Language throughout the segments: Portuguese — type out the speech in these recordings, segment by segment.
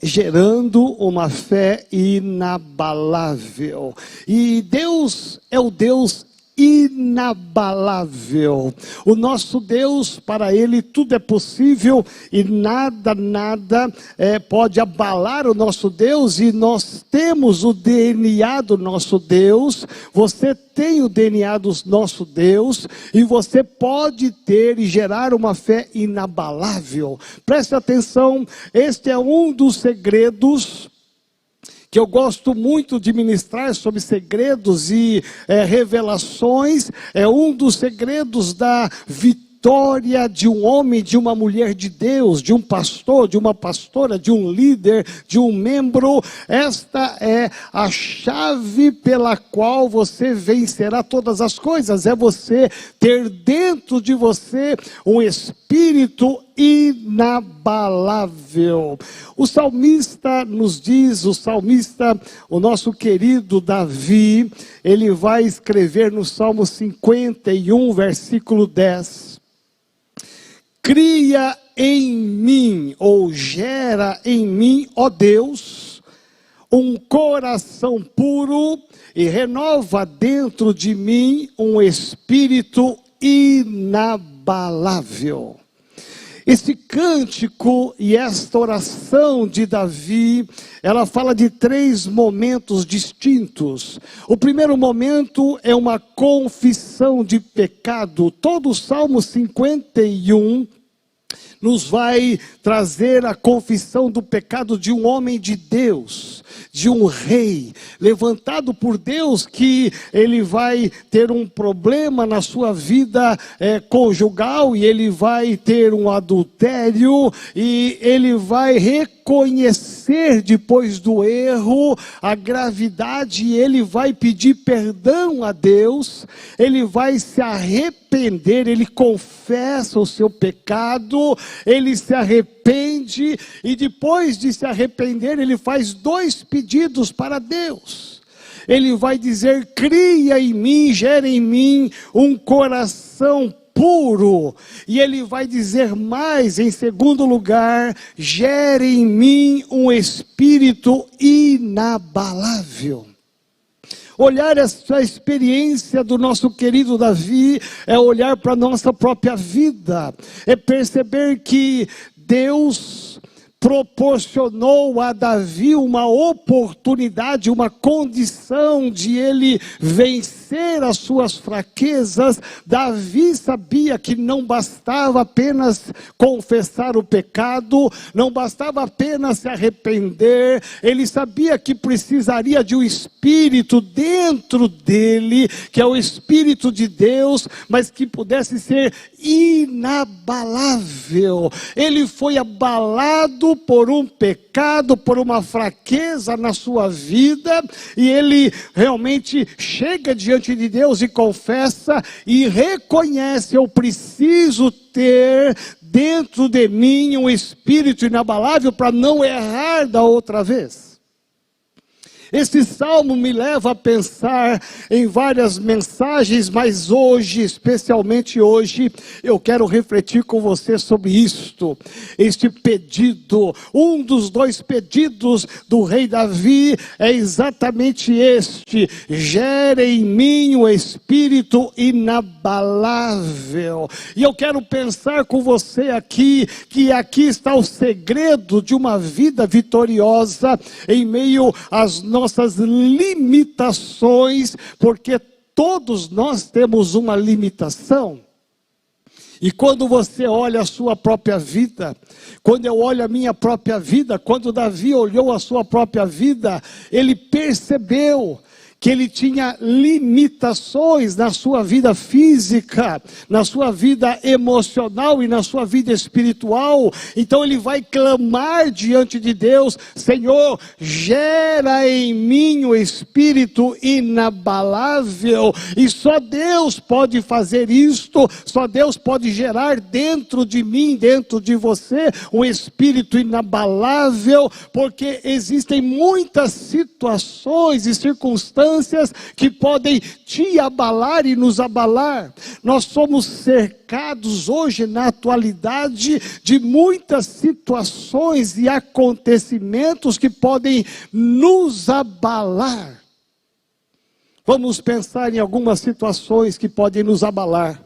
gerando uma fé inabalável. E Deus é o Deus inabalável. O nosso Deus, para Ele tudo é possível e nada pode abalar o nosso Deus. E nós temos o DNA do nosso Deus. Você tem o DNA do nosso Deus e você pode ter e gerar uma fé inabalável. Preste atenção, este é um dos segredos que eu gosto muito de ministrar sobre segredos e revelações. É um dos segredos da vitória de um homem, de uma mulher de Deus, de um pastor, de uma pastora, de um líder, de um membro. Esta é a chave pela qual você vencerá todas as coisas. É você ter dentro de você um espírito inabalável. O salmista nos diz, o nosso querido Davi, ele vai escrever no Salmo 51, versículo 10. Cria em mim, ou gera em mim, ó Deus, um coração puro e renova dentro de mim um espírito inabalável. Esse cântico e esta oração de Davi, ela fala de 3 momentos distintos. O primeiro momento é uma confissão de pecado. Todo o Salmo 51 nos vai trazer a confissão do pecado de um homem de Deus, de um rei, levantado por Deus, que ele vai ter um problema na sua vida conjugal, e ele vai ter um adultério, e ele vai reconhecer depois do erro a gravidade, e ele vai pedir perdão a Deus, ele vai se arrepender, ele confessa o seu pecado, ele se arrepende, e depois de se arrepender, ele faz 2 pedidos para Deus. Ele vai dizer: cria em mim, gera em mim um coração puro. E ele vai dizer mais, em segundo lugar: gere em mim um espírito inabalável. Olhar essa experiência do nosso querido Davi é olhar para a nossa própria vida, é perceber que Deus proporcionou a Davi uma oportunidade, uma condição de ele vencer as suas fraquezas. Davi sabia que não bastava apenas confessar o pecado, não bastava apenas se arrepender, ele sabia que precisaria de um espírito dentro dele, que é o Espírito de Deus, mas que pudesse ser inabalável. Ele foi abalado por um pecado, por uma fraqueza na sua vida, e ele realmente chega diante de Deus e confessa e reconhece: eu preciso ter dentro de mim um espírito inabalável para não errar da outra vez. Este salmo me leva a pensar em várias mensagens, mas hoje, especialmente hoje, eu quero refletir com você sobre isto. Este pedido, um dos 2 pedidos do rei Davi é exatamente este: gere em mim um espírito inabalável. E eu quero pensar com você aqui, que aqui está o segredo de uma vida vitoriosa em meio às nossas limitações, porque todos nós temos uma limitação. E quando você olha a sua própria vida, quando eu olho a minha própria vida, quando Davi olhou a sua própria vida, ele percebeu que ele tinha limitações na sua vida física, na sua vida emocional e na sua vida espiritual. Então ele vai clamar diante de Deus: Senhor, gera em mim o espírito inabalável. E só Deus pode fazer isto, só Deus pode gerar dentro de mim, dentro de você, um espírito inabalável, porque existem muitas situações e circunstâncias circunstâncias que podem te abalar e nos abalar. Nós somos cercados hoje, na atualidade, de muitas situações e acontecimentos que podem nos abalar. Vamos pensar em algumas situações que podem nos abalar.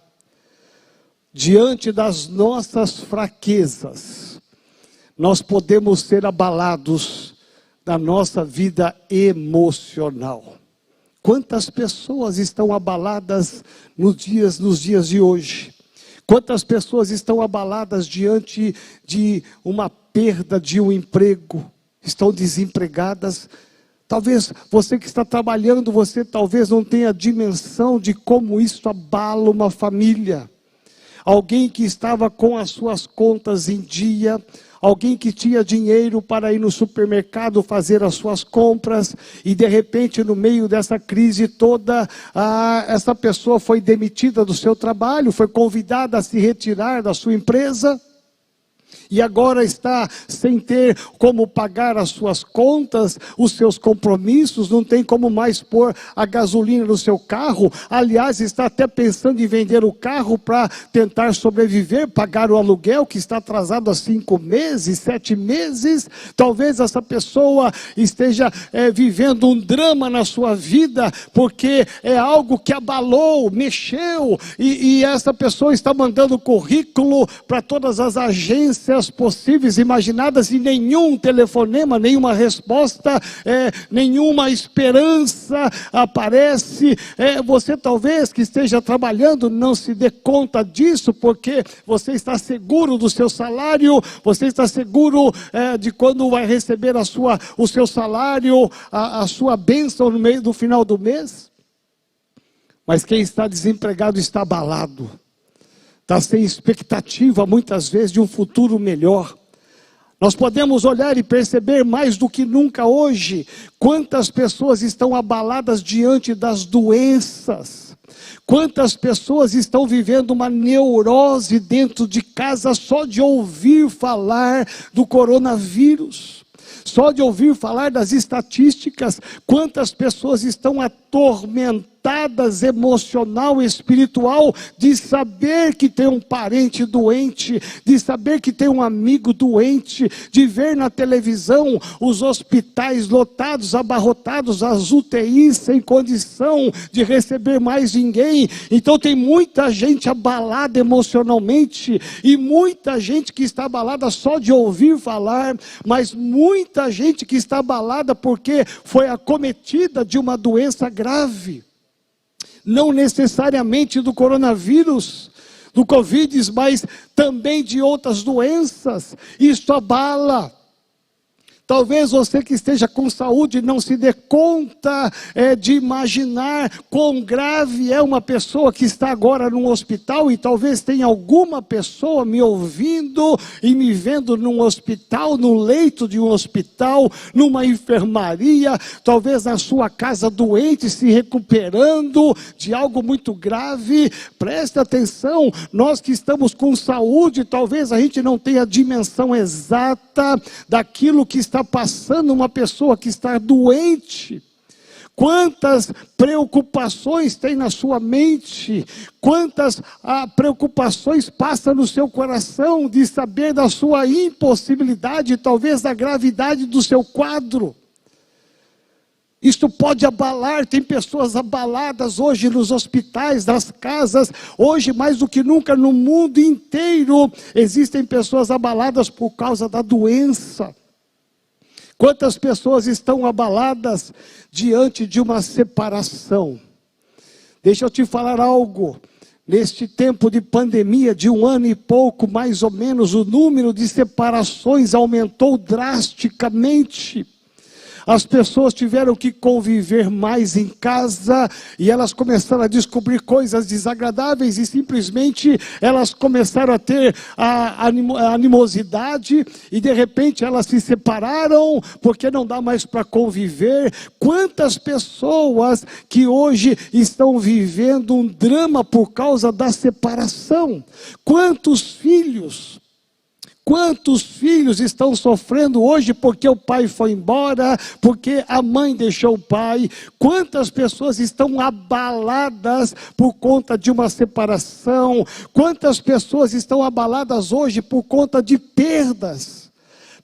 Diante das nossas fraquezas, nós podemos ser abalados da nossa vida emocional. Quantas pessoas estão abaladas nos dias de hoje? Quantas pessoas estão abaladas diante de uma perda de um emprego? Estão desempregadas? Talvez você que está trabalhando, você talvez não tenha a dimensão de como isso abala uma família. Alguém que estava com as suas contas em dia, alguém que tinha dinheiro para ir no supermercado fazer as suas compras, e de repente no meio dessa crise toda, essa pessoa foi demitida do seu trabalho, foi convidada a se retirar da sua empresa, e agora está sem ter como pagar as suas contas, os seus compromissos, não tem como mais pôr a gasolina no seu carro. Aliás, está até pensando em vender o carro para tentar sobreviver, pagar o aluguel que está atrasado há 5 meses, 7 meses. Talvez essa pessoa esteja vivendo um drama na sua vida, porque é algo que abalou, mexeu, e essa pessoa está mandando currículo para todas as agências possíveis, imaginadas, e nenhum telefonema, nenhuma resposta, nenhuma esperança aparece. Você talvez que esteja trabalhando não se dê conta disso, porque você está seguro do seu salário, você está seguro de quando vai receber o seu salário, a sua bênção no final do mês. Mas quem está desempregado está abalado. Está sem expectativa, muitas vezes, de um futuro melhor. Nós podemos olhar e perceber mais do que nunca hoje, quantas pessoas estão abaladas diante das doenças. Quantas pessoas estão vivendo uma neurose dentro de casa só de ouvir falar do coronavírus. Só de ouvir falar das estatísticas, quantas pessoas estão atormentadas emocional e espiritual, de saber que tem um parente doente, de saber que tem um amigo doente, de ver na televisão os hospitais lotados, abarrotados, as UTIs sem condição de receber mais ninguém. Então tem muita gente abalada emocionalmente, e muita gente que está abalada só de ouvir falar, mas muita gente que está abalada porque foi acometida de uma doença grave. Não necessariamente do coronavírus, do Covid, mas também de outras doenças. Isso abala. Talvez você que esteja com saúde não se dê conta de imaginar quão grave é uma pessoa que está agora num hospital, e talvez tenha alguma pessoa me ouvindo e me vendo num hospital, no leito de um hospital, numa enfermaria, talvez na sua casa doente, se recuperando de algo muito grave. Preste atenção, nós que estamos com saúde, talvez a gente não tenha a dimensão exata daquilo que está passando uma pessoa que está doente. Quantas preocupações tem na sua mente, quantas preocupações passam no seu coração de saber da sua impossibilidade, talvez da gravidade do seu quadro. Isto pode abalar, tem pessoas abaladas hoje nos hospitais, nas casas. Hoje, mais do que nunca, no mundo inteiro, existem pessoas abaladas por causa da doença. Quantas pessoas estão abaladas diante de uma separação? Deixa eu te falar algo. Neste tempo de pandemia, de 1 ano e pouco, mais ou menos, o número de separações aumentou drasticamente. As pessoas tiveram que conviver mais em casa, e elas começaram a descobrir coisas desagradáveis, e simplesmente elas começaram a ter a animosidade, e de repente elas se separaram, porque não dá mais para conviver. Quantas pessoas que hoje estão vivendo um drama por causa da separação? Quantos filhos? Quantos filhos estão sofrendo hoje porque o pai foi embora, porque a mãe deixou o pai? Quantas pessoas estão abaladas por conta de uma separação? Quantas pessoas estão abaladas hoje por conta de perdas?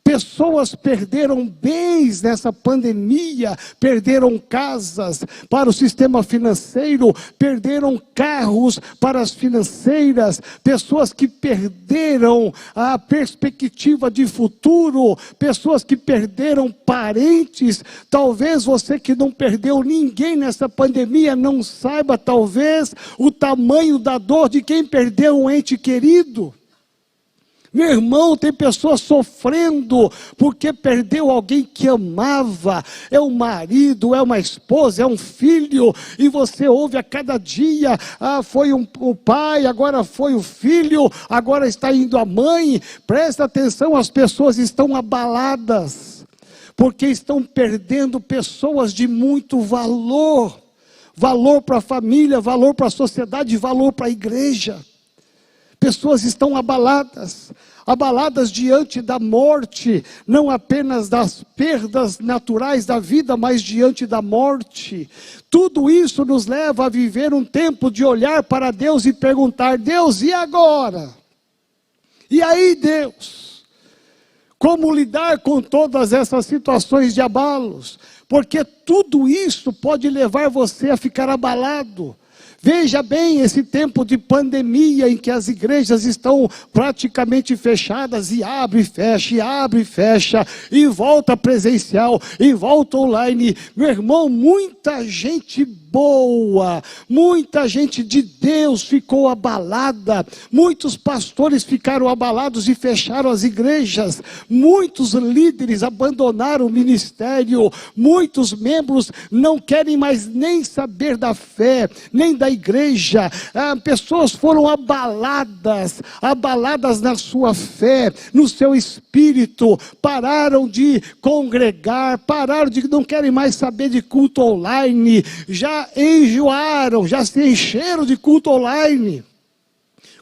Pessoas perderam bens nessa pandemia, perderam casas para o sistema financeiro, perderam carros para as financeiras, pessoas que perderam a perspectiva de futuro, pessoas que perderam parentes. Talvez você que não perdeu ninguém nessa pandemia não saiba talvez o tamanho da dor de quem perdeu um ente querido. Meu irmão, tem pessoas sofrendo porque perdeu alguém que amava. É um marido, é uma esposa, é um filho. E você ouve a cada dia, foi o pai, agora foi o filho, agora está indo a mãe. Presta atenção, as pessoas estão abaladas, porque estão perdendo pessoas de muito valor. Valor para a família, valor para a sociedade, valor para a igreja. Pessoas estão abaladas diante da morte, não apenas das perdas naturais da vida, mas diante da morte. Tudo isso nos leva a viver um tempo de olhar para Deus e perguntar: Deus, e agora? E aí, Deus? Como lidar com todas essas situações de abalos? Porque tudo isso pode levar você a ficar abalado. Veja bem esse tempo de pandemia em que as igrejas estão praticamente fechadas, e abre e fecha, e volta presencial, e volta online. Meu irmão, muita gente boa, muita gente de Deus ficou abalada, muitos pastores ficaram abalados e fecharam as igrejas, muitos líderes abandonaram o ministério, muitos membros não querem mais nem saber da fé, nem da igreja. Pessoas foram abaladas na sua fé, no seu espírito, pararam de congregar, não querem mais saber de culto online, já enjoaram, já se encheram de culto online.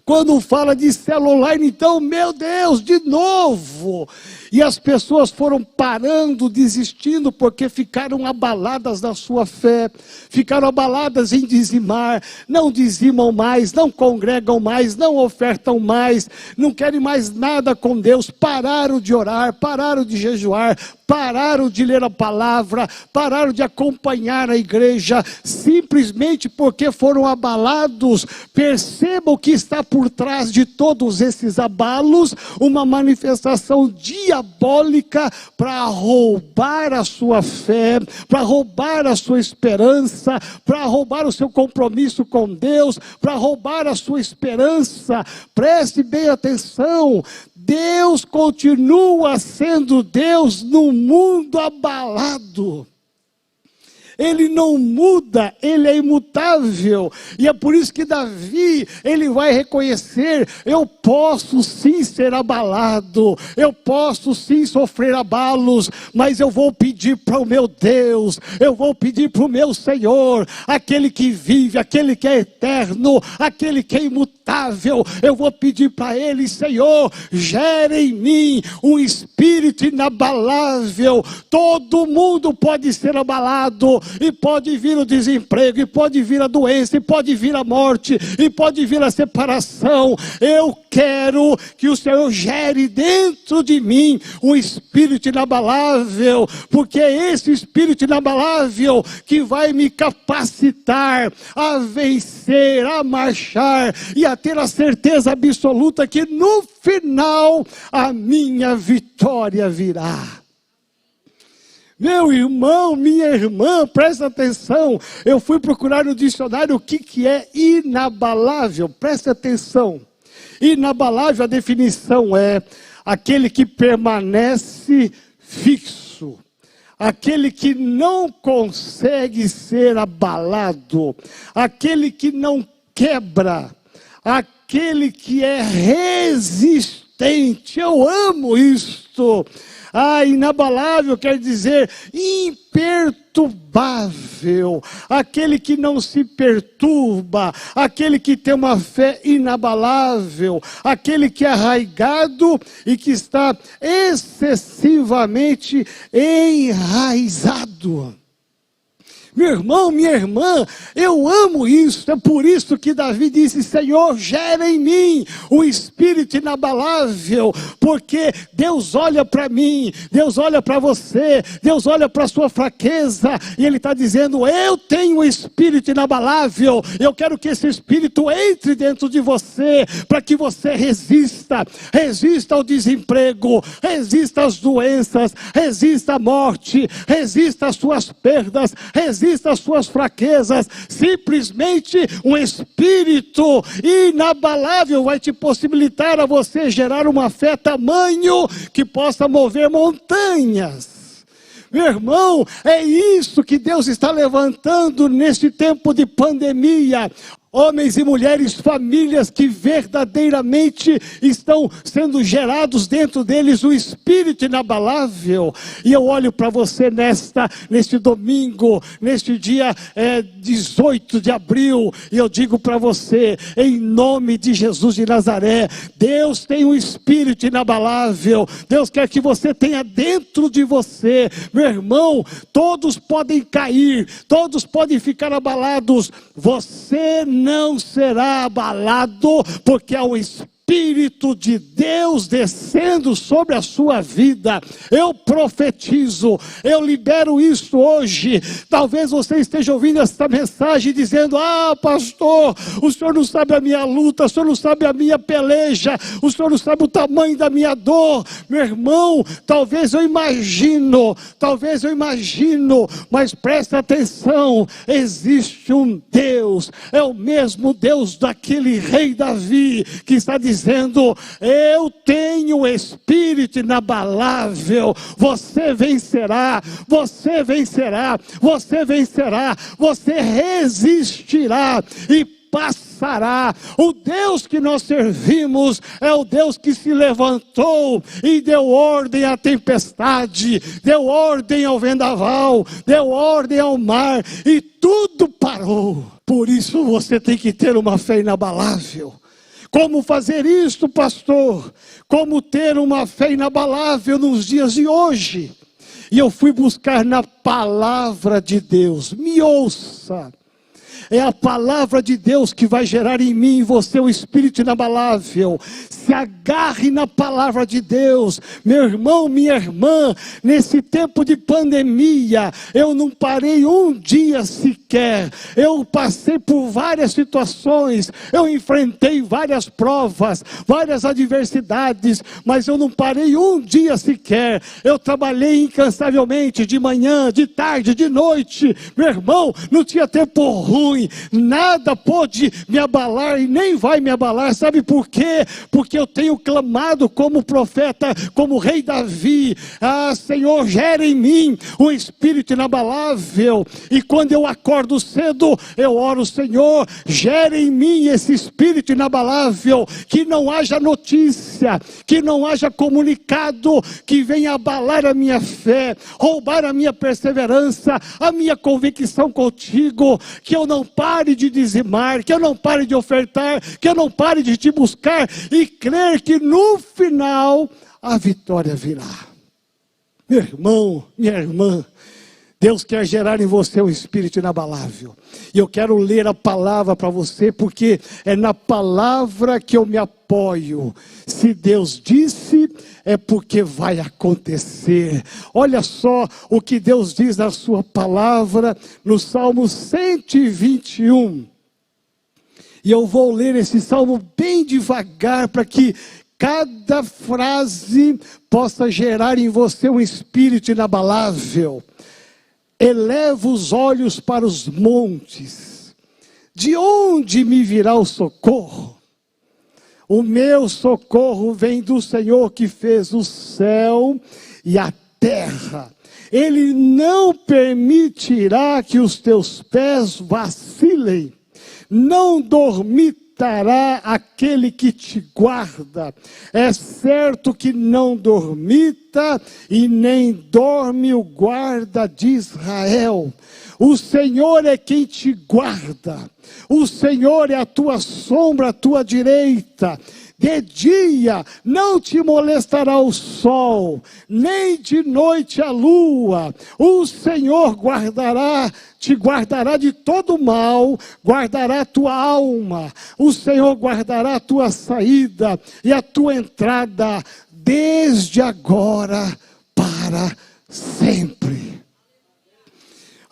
Quando fala de célula online, então, meu Deus, de novo. E as pessoas foram parando, desistindo, porque ficaram abaladas na sua fé, ficaram abaladas em dizimar, não dizimam mais, não congregam mais, não ofertam mais, não querem mais nada com Deus, pararam de orar, pararam de jejuar, pararam de ler a palavra, pararam de acompanhar a igreja, simplesmente porque foram abalados. Perceba o que está por trás de todos esses abalos: uma manifestação diabólica para roubar a sua fé, para roubar a sua esperança, para roubar o seu compromisso com Deus, para roubar a sua esperança. Preste bem atenção, Deus continua sendo Deus no mundo abalado. Ele não muda, ele é imutável. E é por isso que Davi, ele vai reconhecer: eu posso sim ser abalado, eu posso sim sofrer abalos, mas eu vou pedir para o meu Deus, eu vou pedir para o meu Senhor, aquele que vive, aquele que é eterno, aquele que é imutável. Eu vou pedir para Ele: Senhor, gere em mim um espírito inabalável. Todo mundo pode ser abalado, e pode vir o desemprego, e pode vir a doença, e pode vir a morte, e pode vir a separação. Eu quero que o Senhor gere dentro de mim um espírito inabalável, porque é esse espírito inabalável que vai me capacitar a vencer, a marchar e a ter a certeza absoluta que no final a minha vitória virá. Meu irmão, minha irmã, presta atenção. Eu fui procurar no dicionário o que é inabalável. Presta atenção. Inabalável, a definição é aquele que permanece fixo, aquele que não consegue ser abalado, aquele que não quebra, aquele que é resistente. Eu amo isto. Inabalável quer dizer imperturbável, aquele que não se perturba, aquele que tem uma fé inabalável, aquele que é arraigado e que está excessivamente enraizado. Meu irmão, minha irmã, eu amo isso. É por isso que Davi disse: Senhor, gera em mim um espírito inabalável, porque Deus olha para mim, Deus olha para você, Deus olha para a sua fraqueza, e Ele está dizendo: eu tenho um espírito inabalável, eu quero que esse espírito entre dentro de você, para que você resista ao desemprego, resista às doenças, resista à morte, resista às suas perdas, resista às suas fraquezas. Simplesmente um espírito inabalável vai te possibilitar a você gerar uma fé tamanho que possa mover montanhas. Meu irmão, é isso que Deus está levantando neste tempo de pandemia. Homens e mulheres, famílias que verdadeiramente estão sendo gerados dentro deles o espírito inabalável. E eu olho para você neste domingo, neste dia 18 de abril, e eu digo para você, em nome de Jesus de Nazaré, Deus tem um espírito inabalável. Deus quer que você tenha dentro de você. Meu irmão, todos podem cair, todos podem ficar abalados. Você não será abalado, porque há um Espírito de Deus descendo sobre a sua vida. Eu profetizo, eu libero isso hoje. Talvez você esteja ouvindo esta mensagem dizendo: pastor, o senhor não sabe a minha luta, o senhor não sabe a minha peleja, o senhor não sabe o tamanho da minha dor. Meu irmão, talvez eu imagino, mas presta atenção, existe um Deus, é o mesmo Deus daquele rei Davi, que está dizendo: eu tenho espírito inabalável. Você vencerá, você vencerá, você vencerá, você resistirá e passará. O Deus que nós servimos é o Deus que se levantou e deu ordem à tempestade, deu ordem ao vendaval, deu ordem ao mar, e tudo parou. Por isso você tem que ter uma fé inabalável. Como fazer isso, pastor? Como ter uma fé inabalável nos dias de hoje? E eu fui buscar na palavra de Deus. Me ouça. É a palavra de Deus que vai gerar em mim e você um espírito inabalável. Se agarre na palavra de Deus. Meu irmão, minha irmã, nesse tempo de pandemia, eu não parei um dia sequer. Eu passei por várias situações, eu enfrentei várias provas, várias adversidades, mas eu não parei um dia sequer. Eu trabalhei incansavelmente, de manhã, de tarde, de noite. Meu irmão, não tinha tempo ruim. Nada pôde me abalar e nem vai me abalar. Sabe por quê? Porque eu tenho clamado como profeta, como rei Davi: Senhor, gera em mim um espírito inabalável. E quando eu acordo cedo, eu oro: Senhor, gera em mim esse espírito inabalável, que não haja notícia, que não haja comunicado que venha abalar a minha fé, roubar a minha perseverança, a minha convicção contigo, que eu não pare de dizimar, que eu não pare de ofertar, que eu não pare de te buscar e crer que no final a vitória virá. Meu irmão, minha irmã, Deus quer gerar em você um espírito inabalável. E eu quero ler a palavra para você, porque é na palavra que eu me apoio. Se Deus disse, é porque vai acontecer. Olha só o que Deus diz na sua palavra, no Salmo 121. E eu vou ler esse salmo bem devagar, para que cada frase possa gerar em você um espírito inabalável. Eleva os olhos para os montes. De onde me virá o socorro? O meu socorro vem do Senhor, que fez o céu e a terra. Ele não permitirá que os teus pés vacilem. Não dormitarás visitará aquele que te guarda. É certo que não dormita e nem dorme o guarda de Israel. O Senhor é quem te guarda. O Senhor é a tua sombra, a tua direita. De dia não te molestará o sol, nem de noite a lua. O Senhor te guardará de todo mal, guardará a tua alma. O Senhor guardará a tua saída e a tua entrada, desde agora para sempre.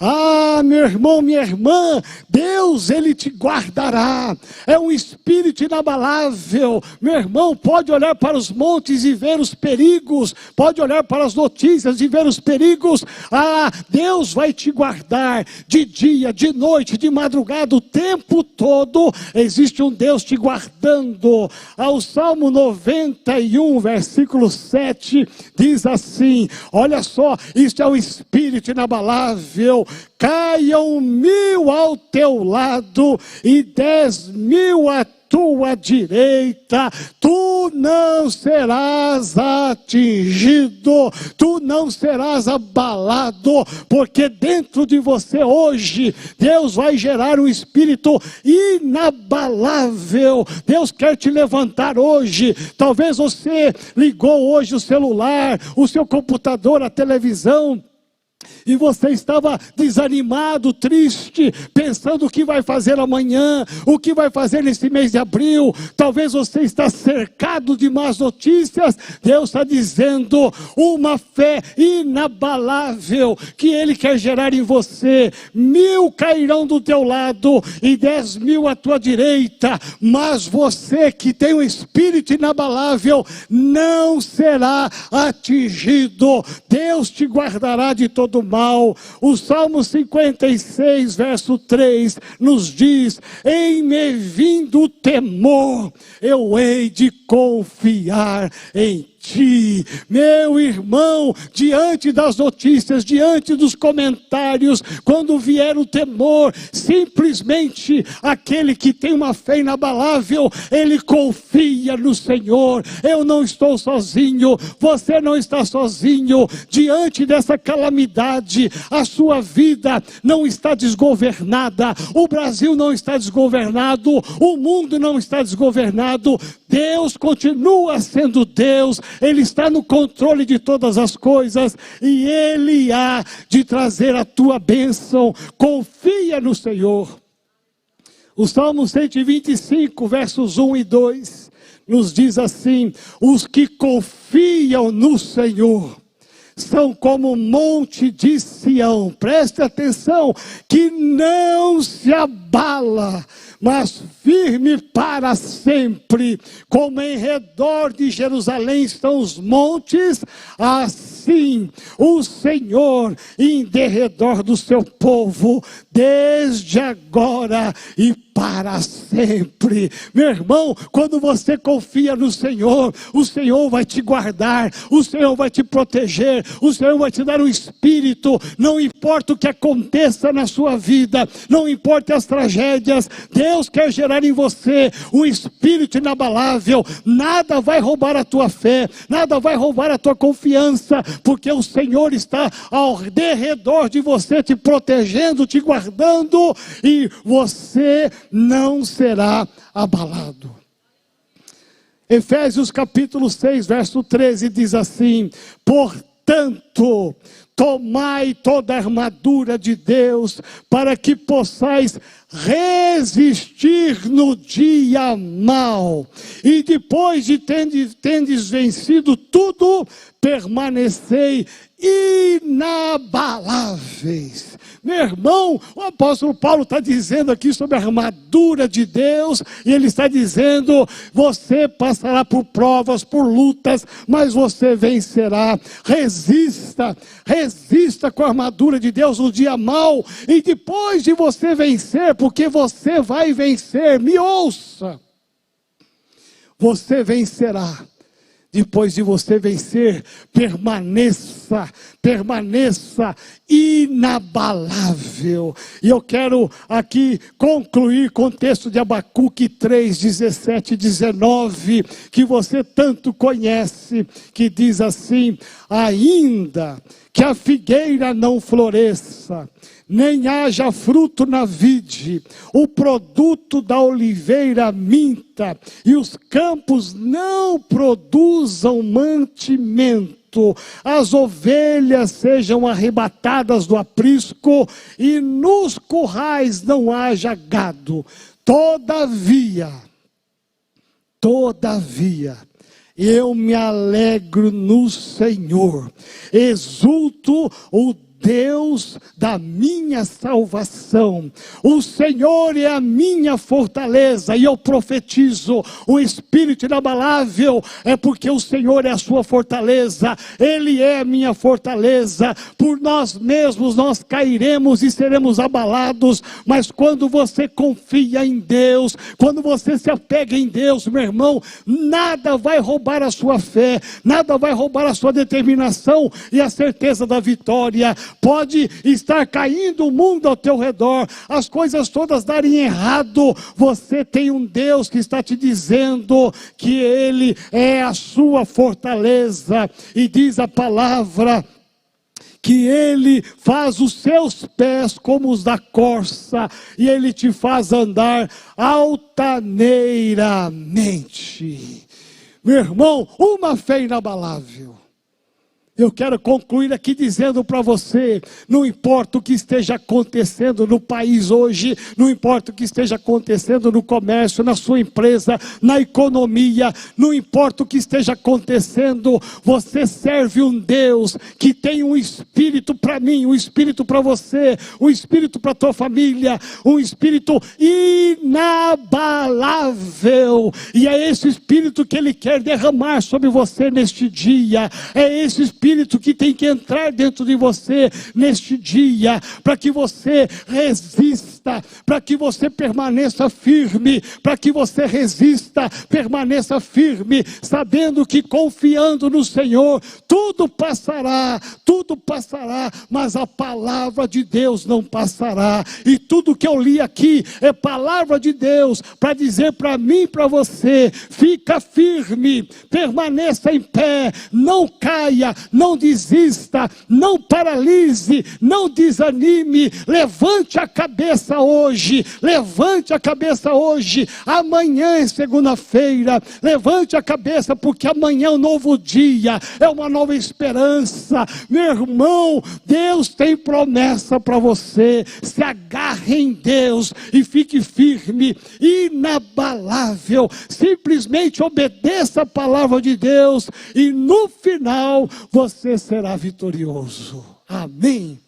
Ah, meu irmão, minha irmã, Deus, Ele te guardará. É um espírito inabalável. Meu irmão, pode olhar para os montes e ver os perigos. Pode olhar para as notícias e ver os perigos. Ah, Deus vai te guardar de dia, de noite, de madrugada, o tempo todo. Existe um Deus te guardando. O Salmo 91, versículo 7, diz assim, olha só, isto é um espírito inabalável. Caiam 1000 ao teu lado e 10.000 à tua direita, tu não serás atingido, tu não serás abalado, porque dentro de você hoje, Deus vai gerar um espírito inabalável. Deus quer te levantar hoje. Talvez você ligou hoje o celular, o seu computador, a televisão, e você estava desanimado, triste, pensando o que vai fazer amanhã, o que vai fazer nesse mês de abril. Talvez você está cercado de más notícias. Deus está dizendo uma fé inabalável que Ele quer gerar em você. 1000 cairão do teu lado e 10.000 à tua direita, mas você que tem um espírito inabalável não será atingido. Deus te guardará de todo mal. O Salmo 56, verso 3, nos diz, em me vindo o temor, eu hei de confiar em ti. Meu irmão, diante das notícias, diante dos comentários, quando vier o temor, simplesmente aquele que tem uma fé inabalável, ele confia no Senhor. Eu não estou sozinho, você não está sozinho. Diante dessa calamidade, a sua vida não está desgovernada, o Brasil não está desgovernado, o mundo não está desgovernado. Deus continua sendo Deus. Ele está no controle de todas as coisas e Ele há de trazer a tua bênção. Confia no Senhor. O Salmo 125, versos 1 e 2, nos diz assim, os que confiam no Senhor são como o monte de Sião. Preste atenção, que não se abala, mas firme para sempre. Como em redor de Jerusalém estão os montes, assim o Senhor em derredor do seu povo, desde agora e para sempre. Meu irmão, quando você confia no Senhor, o Senhor vai te guardar, o Senhor vai te proteger, o Senhor vai te dar um espírito. Não importa o que aconteça na sua vida, não importa as tragédias, Deus quer gerar em você um espírito inabalável. Nada vai roubar a tua fé, nada vai roubar a tua confiança, porque o Senhor está ao derredor de você, te protegendo, te guardando, e você não será abalado. Efésios capítulo 6, verso 13 diz assim, portanto, tomai toda a armadura de Deus, para que possais resistir no dia mau, e depois de tendes vencido tudo, permanecei inabaláveis. Meu irmão, o apóstolo Paulo está dizendo aqui sobre a armadura de Deus, e ele está dizendo, você passará por provas, por lutas, mas você vencerá. Resista com a armadura de Deus no dia mau, e depois de você vencer, porque você vai vencer, me ouça, você vencerá. Depois de você vencer, permaneça inabalável. E eu quero aqui concluir com o texto de Abacuque 3, 17 e 19, que você tanto conhece, que diz assim: ainda que a figueira não floresça, nem haja fruto na vide, o produto da oliveira minta, e os campos não produzam mantimento, as ovelhas sejam arrebatadas do aprisco, e nos currais não haja gado. Todavia, eu me alegro no Senhor, exulto o Deus da minha salvação. O Senhor é a minha fortaleza, e eu profetizo: o Espírito inabalável é porque o Senhor é a sua fortaleza, Ele é a minha fortaleza. Por nós mesmos nós cairemos e seremos abalados, mas quando você confia em Deus, quando você se apega em Deus, meu irmão, nada vai roubar a sua fé, nada vai roubar a sua determinação e a certeza da vitória. Pode estar caindo o mundo ao teu redor, as coisas todas darem errado, você tem um Deus que está te dizendo que Ele é a sua fortaleza, e diz a palavra que Ele faz os seus pés como os da corça, e Ele te faz andar altaneiramente. Meu irmão, uma fé inabalável. Eu quero concluir aqui dizendo para você: não importa o que esteja acontecendo no país hoje, não importa o que esteja acontecendo no comércio, na sua empresa, na economia, não importa o que esteja acontecendo, você serve um Deus que tem um espírito para mim, um espírito para você, um espírito para a tua família, um espírito inabalável, e é esse espírito que Ele quer derramar sobre você neste dia, é esse espírito que tem que entrar dentro de você neste dia, para que você resista, para que você permaneça firme, para que você resista, permaneça firme, sabendo que confiando no Senhor, tudo passará, mas a palavra de Deus não passará. E tudo que eu li aqui é palavra de Deus, para dizer para mim e para você: fica firme, permaneça em pé, não caia, não desista, não paralise, não desanime, levante a cabeça hoje, amanhã é segunda-feira, levante a cabeça, porque amanhã é um novo dia, é uma nova esperança. Meu irmão, Deus tem promessa para você, se agarre em Deus e fique firme, inabalável, simplesmente obedeça a palavra de Deus, e no final você será vitorioso. Amém.